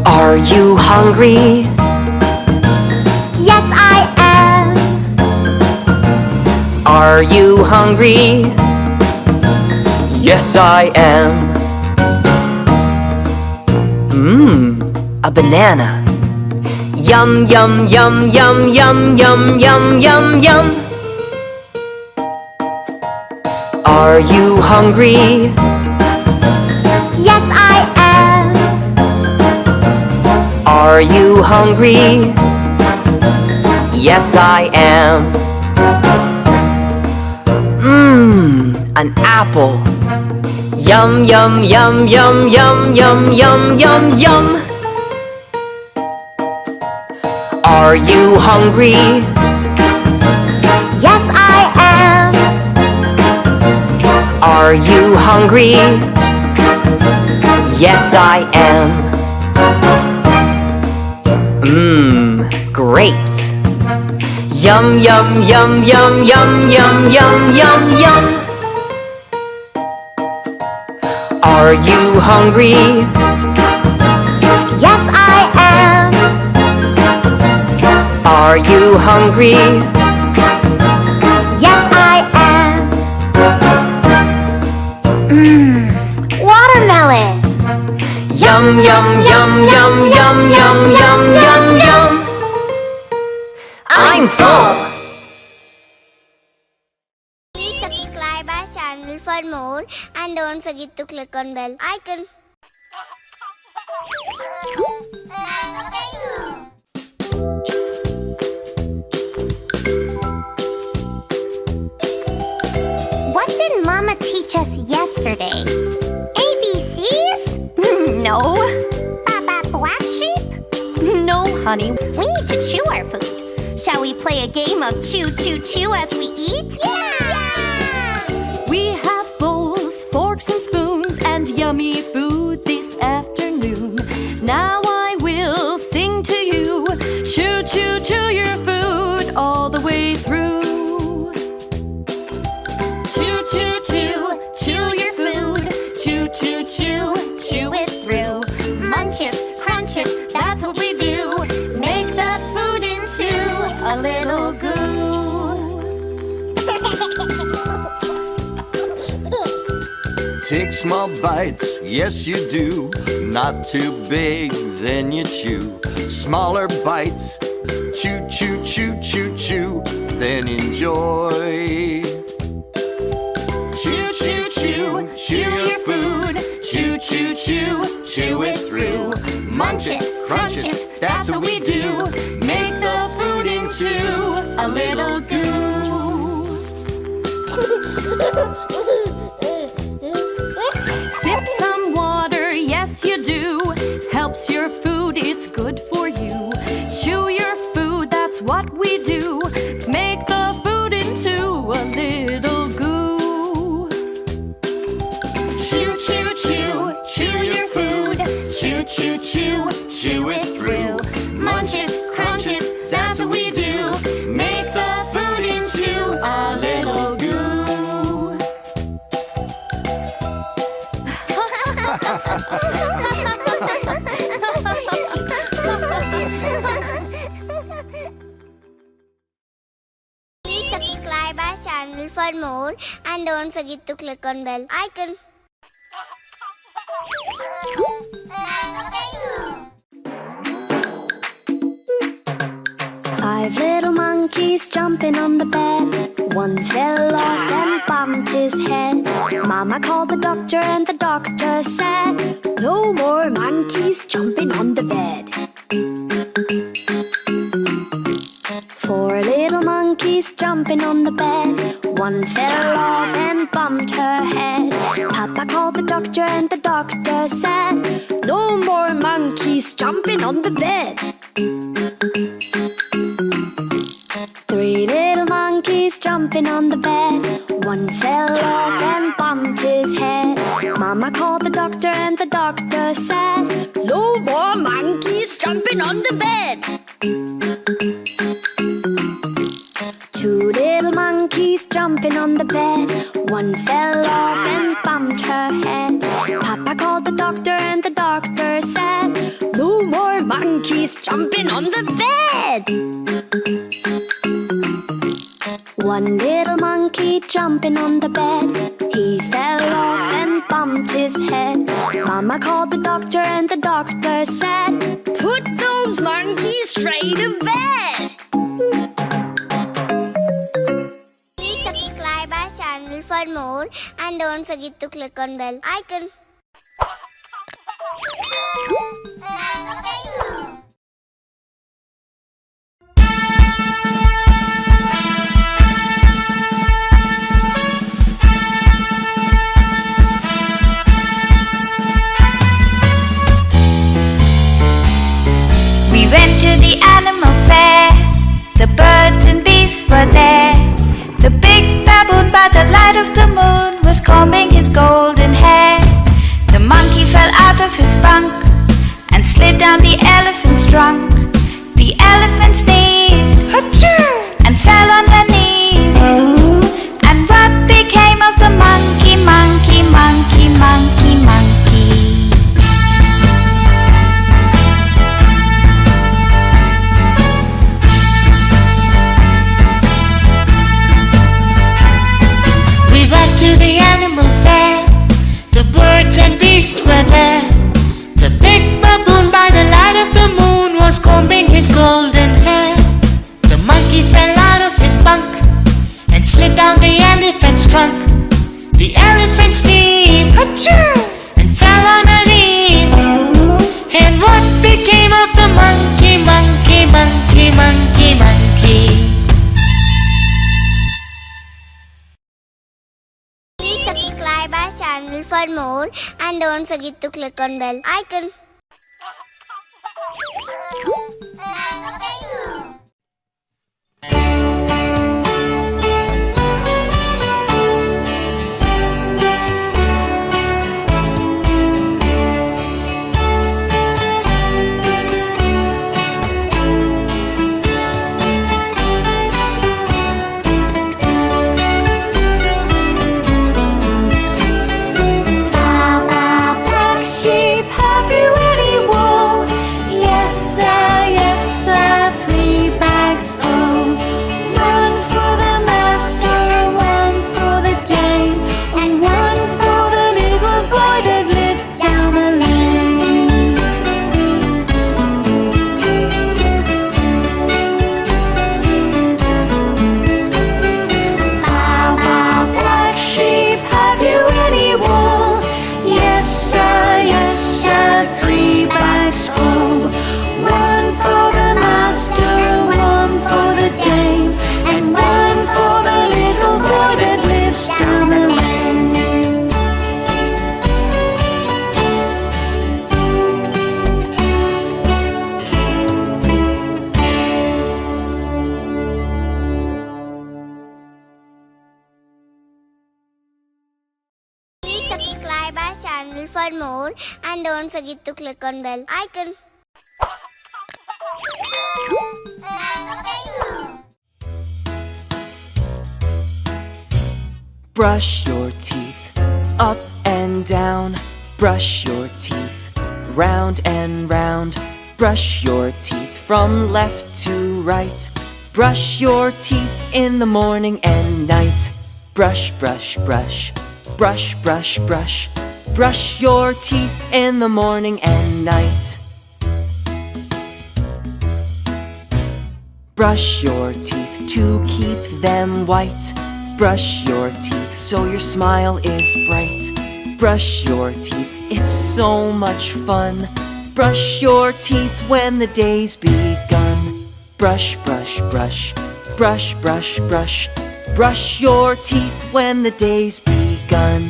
Are you hungry? Yes, I am. Are you hungry? Yes, I am. A banana. Yum, yum, yum, yum, yum, yum, yum, yum, yum. Are you hungry? Yes, I am. Are you hungry? Yes, I am. An apple. Yum, yum, yum, yum, yum, yum, yum, yum, yum. Are you hungry? Yes, I am. Are you hungry? Yes, I am. Grapes. Yum, yum, yum, yum, yum, yum, yum, yum, yum. Are you hungry? Yes, I am. Are you hungry? Yes, I am. Watermelon. Yum, yum, yum, yum, yum, yum, yum, yum, yum. I'm full. Please subscribe our channel for more and don't forget to click on bell icon. What did Mama teach us yesterday? ABCs? No. Baa Baa Black Sheep? No, honey. We need to chew our food. Shall we play a game of chew, chew, chew as we eat? Yeah! We have bowls, forks and spoons and yummy food this afternoon. Now I will sing to you. Chew, chew, chew your food all the way through. Chew, chew, chew, chew your food. Chew, chew, chew, chew it through. Munch it, crunch it, that's what we do. Make the food into a little goo. Take small bites, yes you do. Not too big, then you chew. Smaller bites, chew, chew, chew, chew, chew, then enjoy. Chew, chew, chew, chew your food. Chew, chew, chew, chew it through. Munch it, crunch it, that's what we do. Make the food into a little goo. Sip some water, yes you do. Helps your food, it's good for you. Chew your food, that's what we do. Make the food into a little goo. Chew, chew, chew, chew your food. Chew, chew, chew, chew it through. Munch it, crunch it, that's what we do. Make the food into a little goo. Please subscribe our channel for more and don't forget to click on bell icon. Five little monkeys jumping on the bed. One fell off and bumped his head. Mama called the doctor and the doctor said, no more monkeys jumping on the bed. Four little monkeys jumping on the bed. One fell off and bumped her head. Papa called the doctor and the doctor said, no more monkeys jumping on the bed. Three little monkeys jumping on the bed. One fell off and bumped his head. Mama called the doctor and the doctor said, no more monkeys jumping on the bed. Two little monkeys jumping on the bed. One fell off and bumped her head. Papa called the doctor and the doctor said, "No more monkeys jumping on the bed." One little monkey jumping on the bed, he fell off and bumped his head. Mama called the doctor and the doctor said, "Put those monkeys straight to bed." Please subscribe our channel for more and don't forget to click on bell icon. We went to the animal fair. The birds and beasts were there. The big baboon by the light of the moon was combing his golden hair. The monkey fell out of his bunk and slid down the elephant's trunk. The elephant sneezed and fell on her knees. And what became of the monkey, monkey, monkey, monkey, monkey? We went to the animal fair. The birds and beasts were there. The big baboon by the light of the moon was combing his golden hair. The monkey fell out of his bunk and slid down the elephant's trunk. The elephant sneezed and fell on her knees. And what became of the monkey, monkey, monkey, monkey, monkey? Please subscribe our channel for more and don't forget to click on bell icon. Baa Baa Black Sheep, have you any wool? Yes sir, 3 bags full. One for the master, one for the dame, and one for the little boy that lives down the lane. Baa Baa Black Sheep, have you any wool? Yes sir, 3 bags full. One for the master, one for the dame, and one for the little boy that lives down the lane. Please subscribe our channel for more and don't forget to click on bell icon. Brush your teeth up and down. Brush your teeth round and round. Brush your teeth from left to right. Brush your teeth in the morning and night. Brush, brush, brush. Brush, brush, brush. Brush your teeth in the morning and night. Brush your teeth to keep them white. Brush your teeth so your smile is bright. Brush your teeth, it's so much fun. Brush your teeth when the day's begun. Brush, brush, brush. Brush, brush, brush. Brush your teeth when the day's begun.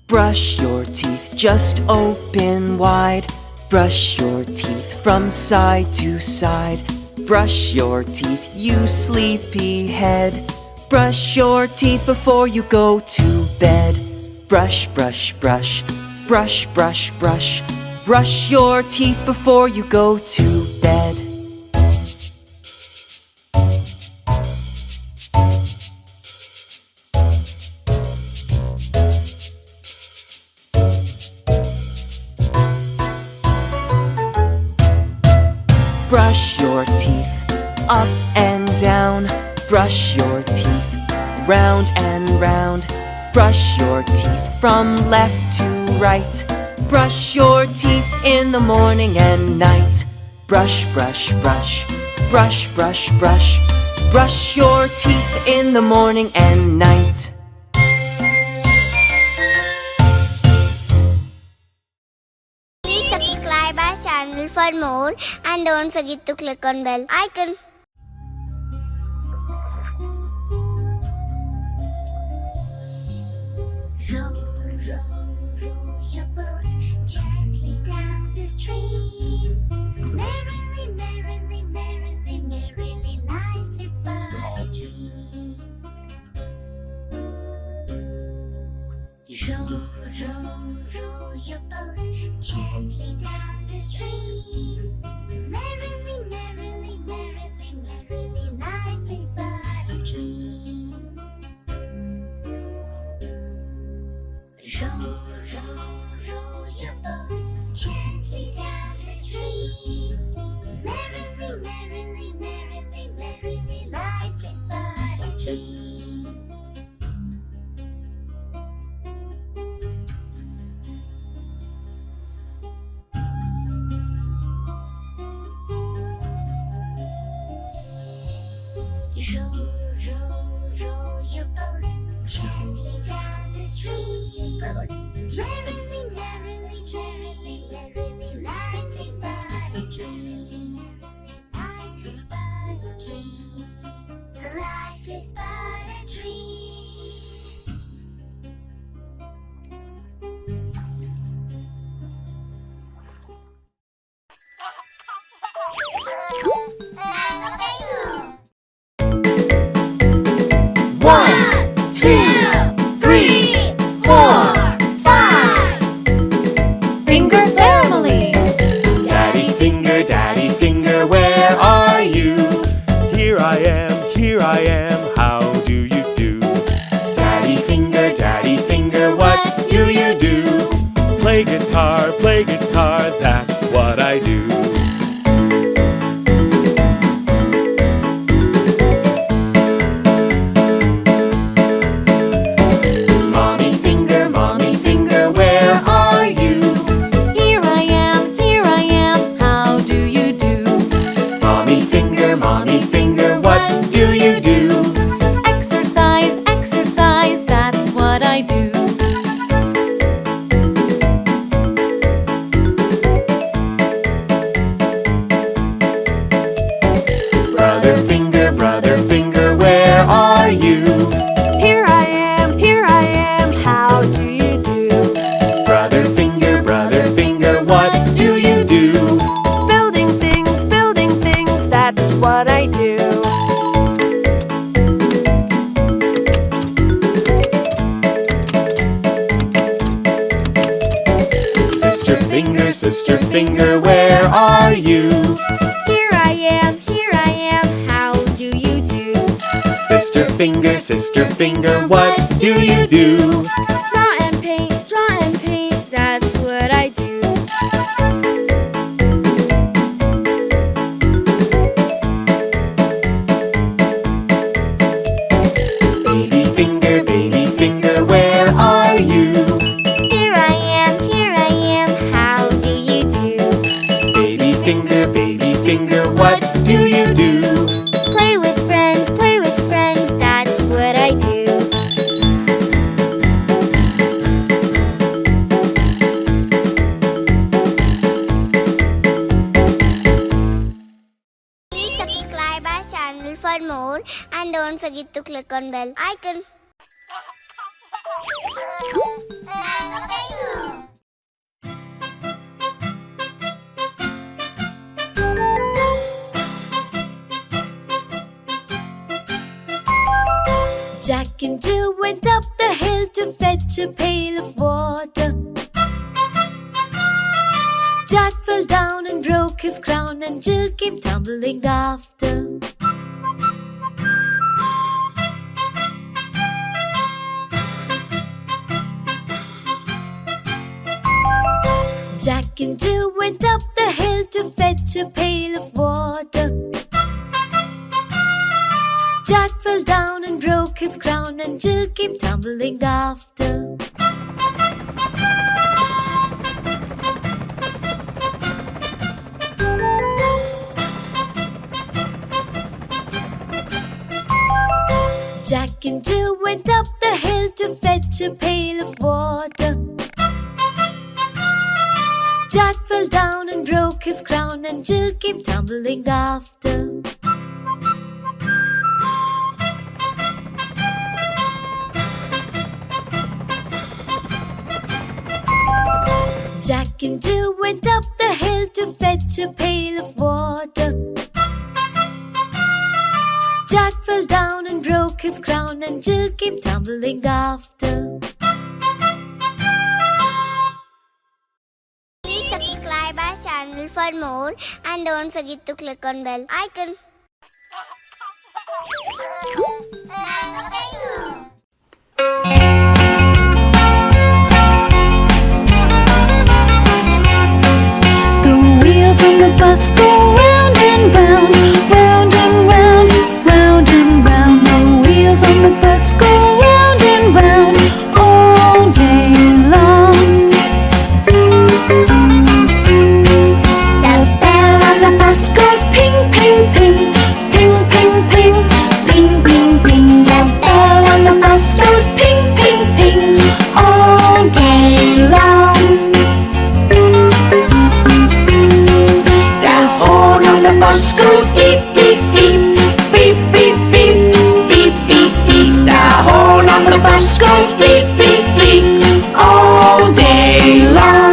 Brush your teeth, just open wide. Brush your teeth from side to side. Brush your teeth, you sleepy head. Brush your teeth before you go to bed. Brush, brush, brush. Brush, brush, brush. Brush your teeth before you go to bed. Brush your teeth, round and round. Brush your teeth from left to right. Brush your teeth in the morning and night. Brush, brush, brush, brush, brush, brush. Brush your teeth in the morning and night. Please subscribe our channel for more and don't forget to click on bell icon. Row, row, row your boat gently down the stream. Merrily, merrily, merrily, merrily, life is but a dream. Row, row, row your boat gently down the stream. Merrily, merrily, merrily, merrily, life is but a dream. Row, row, row your boat gently down the stream. Merrily, merrily, merrily, merrily, life is but a dream. Row, row, row your boat gently down the stream. Merrily, merrily, merrily, merrily, life is but a dream. Life is but a dream. Life is but a dream. One, two, three, 4, 5. Finger family. Daddy finger, where are you? Here I am, how do you do? Daddy finger, what do you do? Play guitar, that's what I do. Mommy finger, where are you? Here I am, how do you do? Mommy finger, what do you do? Exercise, that's what I do. Brother finger, where are you? Here I am, how do you do? Brother finger, what do you do? Building things, that's what I do. Sister finger, where are you? Here I am, how do you do? Sister finger, what do you do? Draw and paint, that's what I do. Baby finger, where are you? Here I am, how do you do? Baby finger, what do you do? Play with friends, that's what I do. Please subscribe our channel for more and don't forget to click on bell icon. Jack and Jill went up the hill to fetch a pail of water. Jack fell down and broke his crown, and Jill came tumbling after. Jack and Jill went up the hill to fetch a pail of water. Jack Jack fell down and broke his crown, and Jill came tumbling after. Jack and Jill went up the hill to fetch a pail of water. Jack fell down and broke his crown, and Jill came tumbling after. Jack and Jill went up the hill to fetch a pail of water. Jack fell down and broke his crown, and Jill came tumbling after. Please subscribe our channel for more and don't forget to click on bell icon. The wheels on the bus go round and round, round and round, round and round. The wheels on the bus go round and round all day long. The bell on the bus goes ping, ping, ping, ping, ping, ping, ping, ping, ping. The bell on the bus goes ping, ping, ping all day long. The horn on the bus goes beep, beep, beep, beep, beep, beep, beep, beep, beep. The horn on the bus goes beep, beep, beep all day long.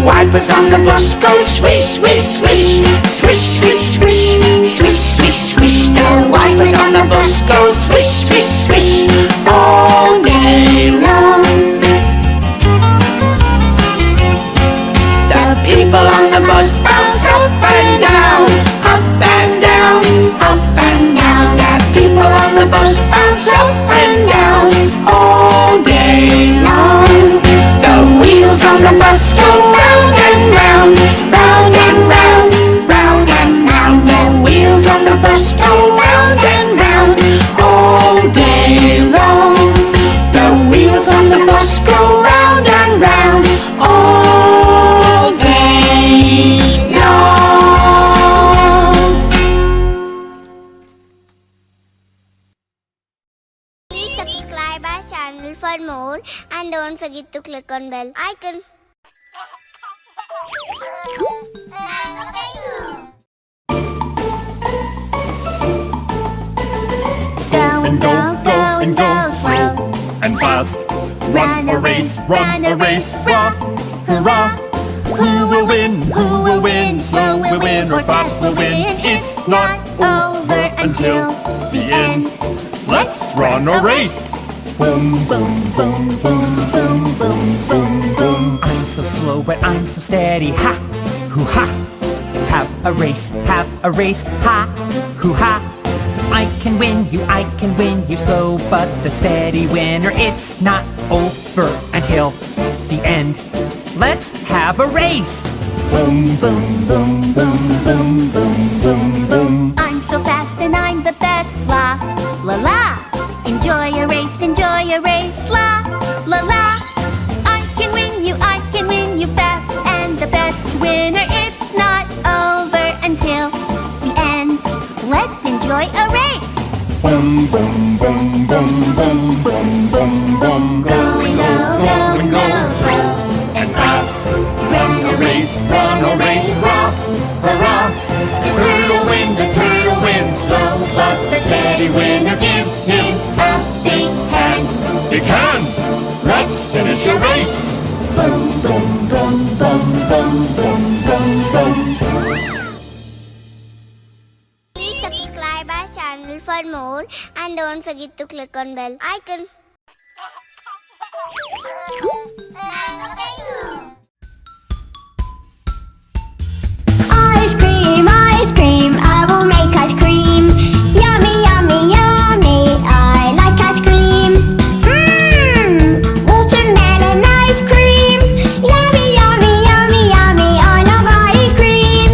Wipers on the bus go swish, swish, swish, swish, swish, swish, swish, swish, swish. The wipers on the bus go swish, swish, swish all day long. The people on the bus bounce up and down, up and down, up and down. The people on the bus bounce up and down all day long. The wheels on the bus go round and round, round and round, round and round. The wheels on the bus go round and round all day long. The wheels on the bus go round and round all day long. Please subscribe our channel for more and don't forget to click on bell icon. Go and go slow and fast. Run a race, run, hurrah! Who will win? Who will win? Slow will win or fast will win? It's not over until the end. Let's run a race. Boom, boom, boom, boom, boom, boom, boom, boom. I'm so slow, but I'm so steady. Ha! Hoo ha! Have a race, ha! Hoo ha! I can win you slow, but the steady winner. It's not over until the end. Let's have a race. Boom, boom, boom, boom, boom, boom, boom, boom. I'm so fast and I'm the best, la, la, la. Enjoy a race, la, la, la. I can win you fast, and the best winner. It's not over until the end. Let's enjoy a race. Boom, boom, boom, boom, boom, boom, boom, boom. Go and go slow and fast. Run a race, hurrah, hurrah. The turtle wins slow, but the steady winner. Give him a big hand. Big hand! Let's finish a race. boom, boom, boom, boom, boom, boom, boom, boom. Please subscribe our channel for more, and don't forget to click on bell icon. Ice cream, I will make ice cream. Yummy, yummy, yummy, I like ice cream. Watermelon ice cream. Yummy, yummy, yummy, yummy, I love ice cream.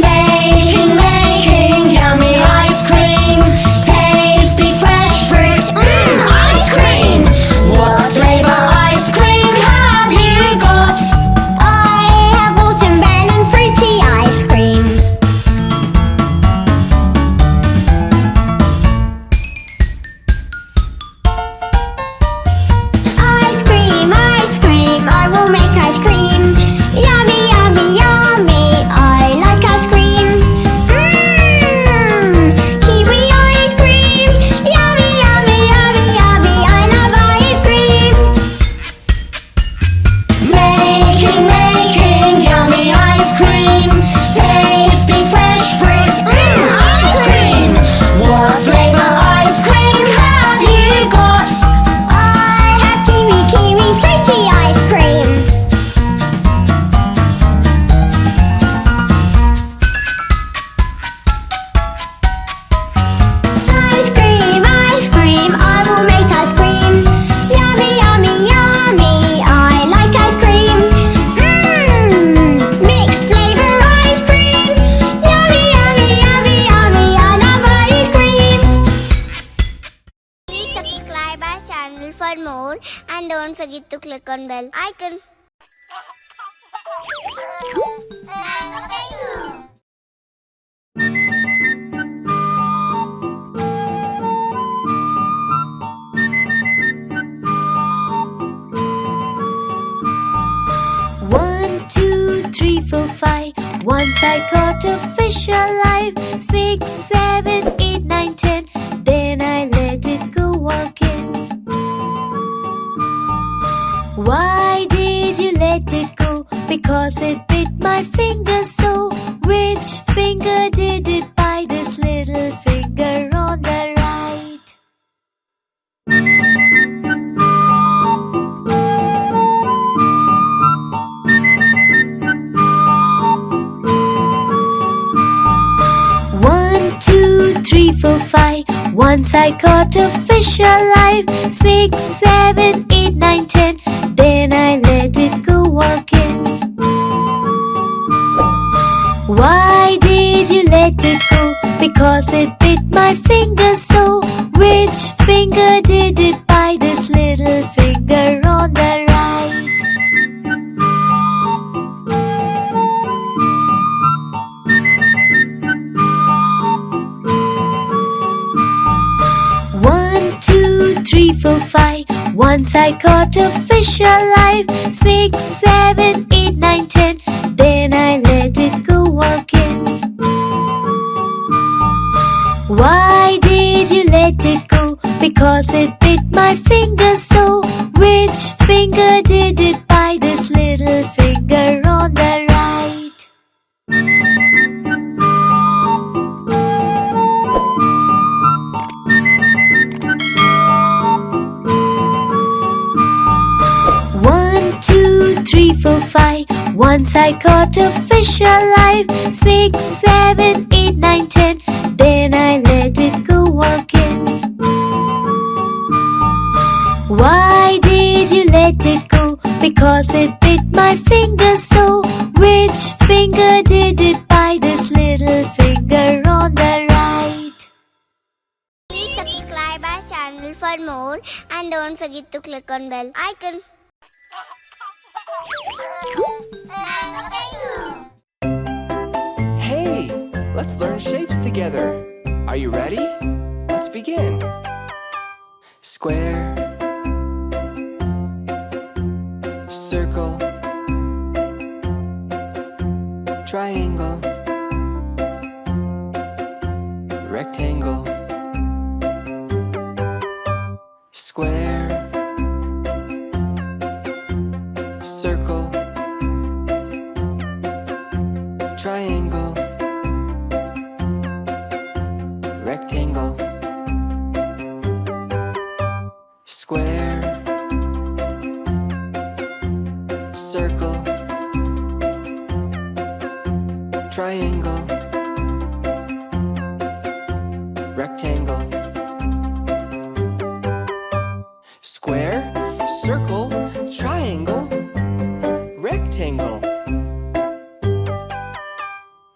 Making yummy ice cream. Tasty fresh fruit, ice cream. What flavor ice cream have you got? I have watermelon fruity ice cream. Ice cream, I will make ice cream. Yummy, yummy, yummy, I like ice cream. Kiwi ice cream. Yummy, yummy, yummy, yummy, I love ice cream. Making yummy ice cream. Tasty fresh fruit, ice cream. What flavor ice cream have you got? I have kiwi fruity ice cream. Ice cream, I will make ice cream. Yummy, yummy, yummy, I like ice cream. Mixed flavor ice cream. Yummy, yummy, yummy, yummy, I love ice cream. Please subscribe our channel for more, and don't forget to click on bell icon. One, two, three, four, five. Once I caught a fish alive. 6, 7, 8, 9, 10. Then I let it go walking. Why did you let it go? Because it bit my finger so. Which finger did it bite? This little finger on the right. One, two, three, four, five. Once I caught a fish alive. 6, 7, 8, 9, 10. Then I let it go walking. Why did you let it go? Because it bit my finger so. Which finger did it bite? This little finger on the right. One, two, three, four, five. Once I caught a fish alive. 6, 7, 8, 9, 10. Then I let it go walking. Why did you let it go? Because it bit my finger so. Which finger did it bite? This little finger on the right. One, two, three, four, five. Once I caught a fish alive. 6, 7, 8, 9, 10. Then I let it go walking. Why did you let it go? Because it bit my finger so. Which finger did it bite? This little finger on the right. Please subscribe our channel for more, and don't forget to click on bell icon. Hey, let's learn shapes together. Are you ready? Let's begin. Square, circle, triangle, rectangle, square, circle, triangle, rectangle, square, circle, triangle, rectangle, square, circle, triangle, rectangle,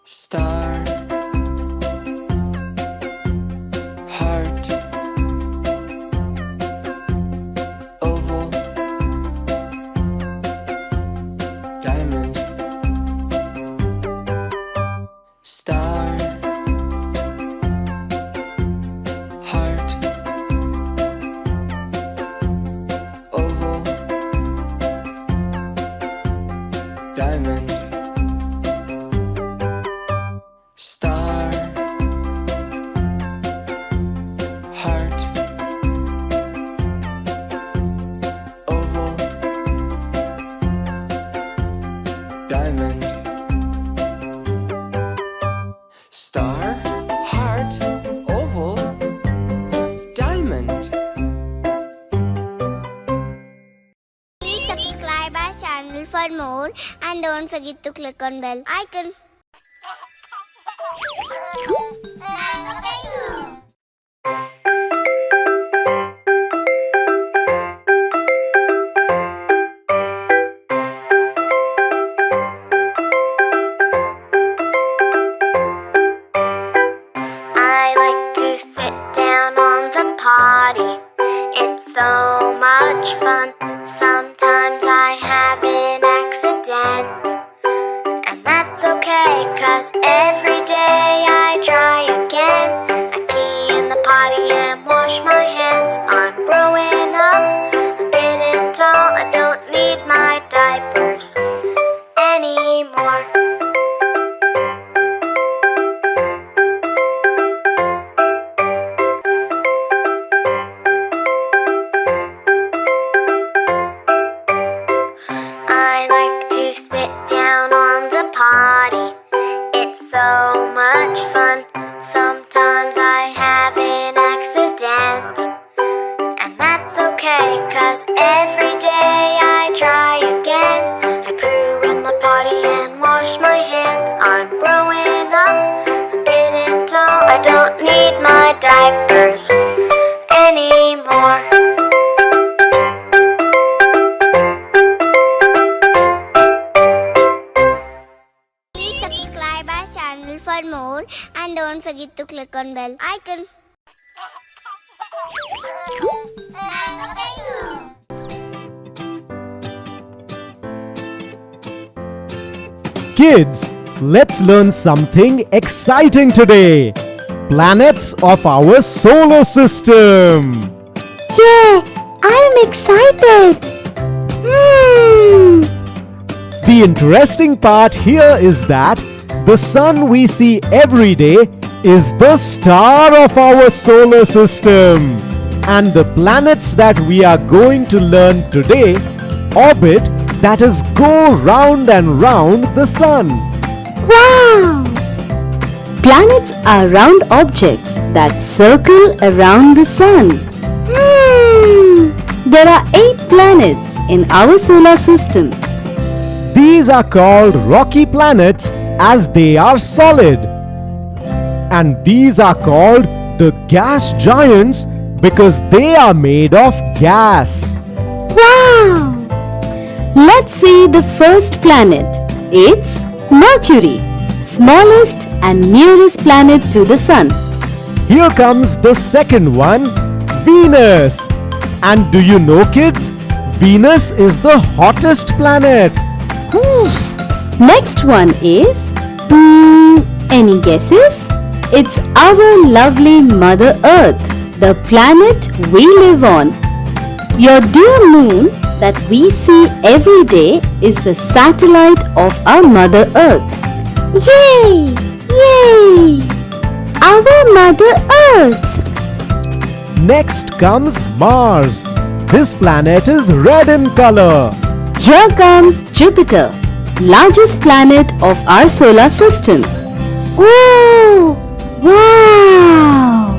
star, heart, oval, diamond, star, heart, oval, diamond, star, heart, oval, diamond, star, heart, oval, diamond. Please subscribe our channel for more and don't forget to click on bell icon. I like to sit down on the potty. It's so much fun. Sometimes I have an accident. And that's okay, 'cause every day I try again. I pee in the potty and wash my hands. I'm growing up, I'm getting tall. I don't need my diapers anymore. I like to sit down on the potty. It's so much fun. Sometimes I have an accident. And that's okay, 'cause every day I try again. I poo in the potty and wash my hands. I'm growing up, I'm getting tall. I don't need my diapers anymore. Please subscribe our channel for more and don't forget to click on bell icon. Kids, let's learn something exciting today. Planets of our solar system. Yeah, I'm excited. The interesting part here is that the sun we see every day is the star of our solar system. And the planets that we are going to learn today orbit, that is, go round and round the sun. Wow! Planets are round objects that circle around the sun. There are 8 planets in our solar system. These are called rocky planets as they are solid. And these are called the gas giants because they are made of gas. Wow! Let's see the first planet. It's Mercury, smallest and nearest planet to the sun. Here comes the second one, Venus. And do you know, kids? Venus is the hottest planet. Next one is, any guesses? It's our lovely Mother Earth, the planet we live on. Your dear moon that we see every day is the satellite of our Mother Earth. Yay! Yay! Our Mother Earth! Next comes Mars. This planet is red in color. Here comes Jupiter, largest planet of our solar system. Ooh! Wow!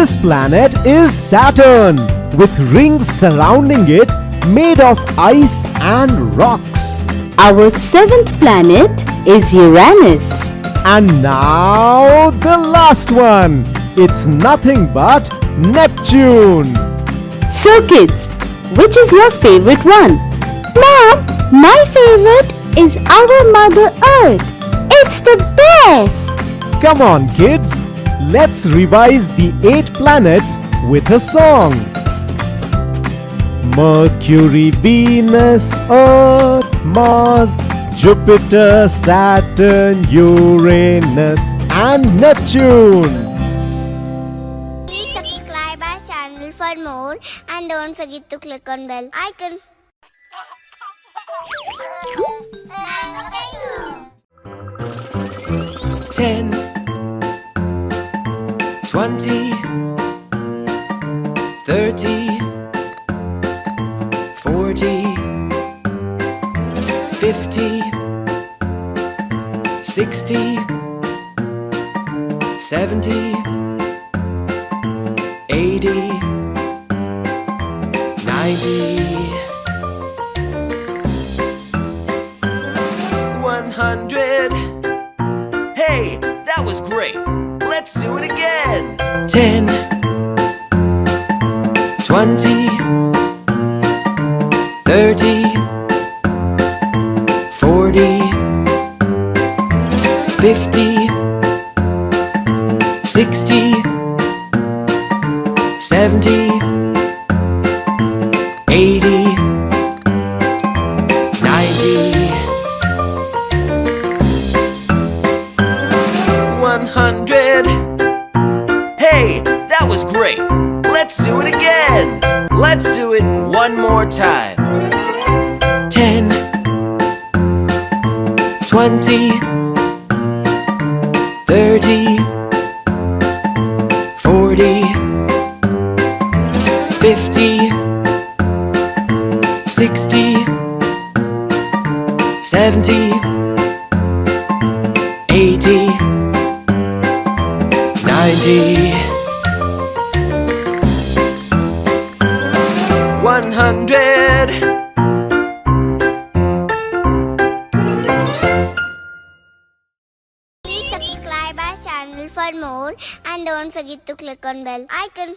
This planet is Saturn, with rings surrounding it made of ice and rocks. Our seventh planet is Uranus. And now the last one. It's nothing but Neptune. So kids, which is your favorite one? Mom, my favorite is our Mother Earth. It's the best. Come on kids, let's revise the 8 planets with a song. Mercury, Venus, Earth, Mars, Jupiter, Saturn, Uranus and Neptune. Please subscribe our channel for more and don't forget to click on bell icon. Mangopingo. 10 20 30 40 50 60 70 80 90 100 Hey, that was great! Let's do it again! 10 20 30 40 50 60 70 80 90 100 Hey, that was great! Let's do it again! Let's do it one more time! 10 20 30 40 50 60 70 80 90 100 Please subscribe our channel for more and don't forget to click on bell icon.